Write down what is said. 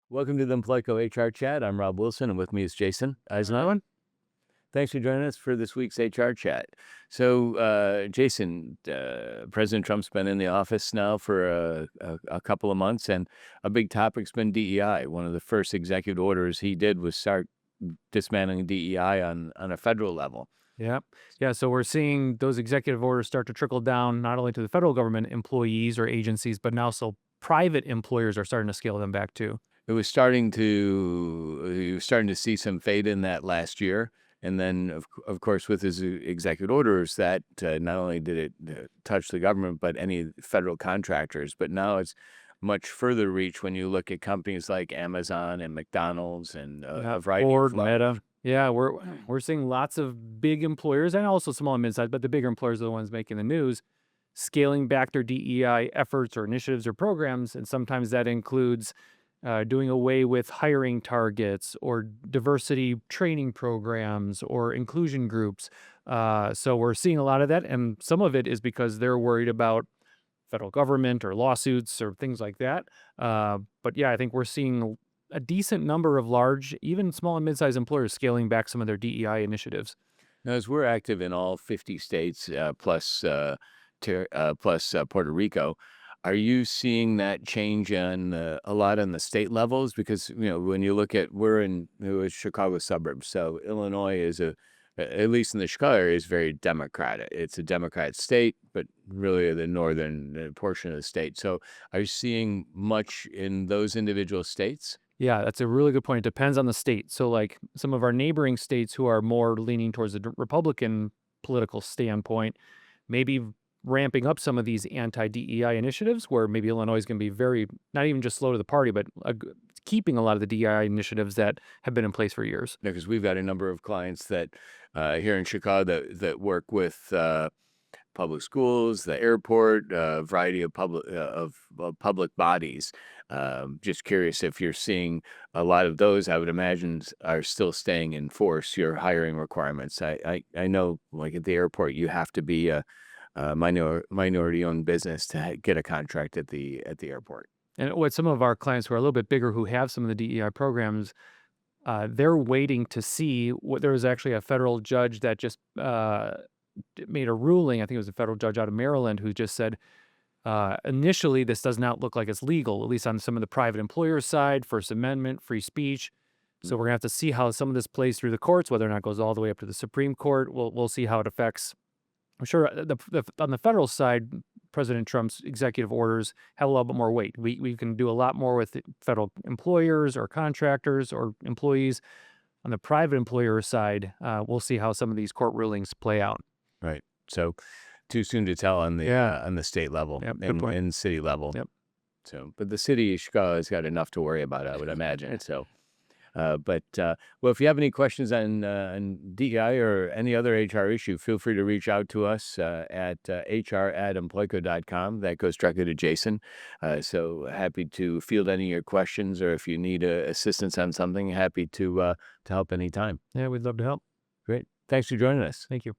Welcome to the Employco HR Chat. I'm Rob Wilson, and with me is Jason Eisenhower. Thanks for joining us for this week's HR Chat. So, Jason, President Trump's been in the office now for a couple of months, and a big topic's been DEI. One of the first executive orders he did was start dismantling DEI on a federal level. Yeah. Yeah. So we're seeing those executive orders start to trickle down not only to the federal government employees or agencies, but now so private employers are starting to scale them back too. He was starting to see some fade in that last year. And then, of course, with his executive orders, that not only did it touch the government, but any federal contractors. But now it's much further reach when you look at companies like Amazon and McDonald's and Yeah. a variety of Ford, Meta. Yeah, we're seeing lots of big employers and also small and mid-sized, but the bigger employers are the ones making the news, scaling back their DEI efforts or initiatives or programs, and sometimes that includes doing away with hiring targets or diversity training programs or inclusion groups. So we're seeing a lot of that, and some of it is because they're worried about federal government or lawsuits or things like that. But yeah, I think we're seeing a decent number of large, even small and mid-sized employers scaling back some of their DEI initiatives. Now, as we're active in all 50 states plus Puerto Rico, are you seeing that change on a lot on the state levels? Because when you look at we're in Chicago suburbs, so Illinois is at least in the Chicago area is very Democratic. It's a Democrat state, but really the northern portion of the state. So, are you seeing much in those individual states? Yeah, that's a really good point. It depends on the state. So, like some of our neighboring states who are more leaning towards the Republican political standpoint, maybe ramping up some of these anti-DEI initiatives, where maybe Illinois is going to be very, not even just slow to the party, but keeping a lot of the DEI initiatives that have been in place for years. Because we've got a number of clients that here in Chicago that work with public schools, the airport, a variety of public bodies. Just curious if you're seeing a lot of those. I would imagine are still staying in force. Your hiring requirements. I know, like at the airport, you have to be a minority-owned business to get a contract at the airport. And what some of our clients who are a little bit bigger who have some of the DEI programs, they're waiting to see what there was actually a federal judge that just made a ruling. I think it was a federal judge out of Maryland who just said, initially, this does not look like it's legal, at least on some of the private employer side, First Amendment, free speech. So we're gonna have to see how some of this plays through the courts, whether or not it goes all the way up to the Supreme Court. We'll see how it affects. I'm sure on the federal side, President Trump's executive orders have a little bit more weight. We can do a lot more with federal employers or contractors or employees. On the private employer side, we'll see how some of these court rulings play out. Right. So too soon to tell on the state level Yep, good point. and city level. Yep. So, but the city of Chicago has got enough to worry about, I would imagine. So, well, if you have any questions on DEI or any other HR issue, feel free to reach out to us at hr@employco.com. That goes directly to Jason. So happy to field any of your questions, or if you need assistance on something, happy to help anytime. Yeah, we'd love to help. Great. Thanks for joining us. Thank you.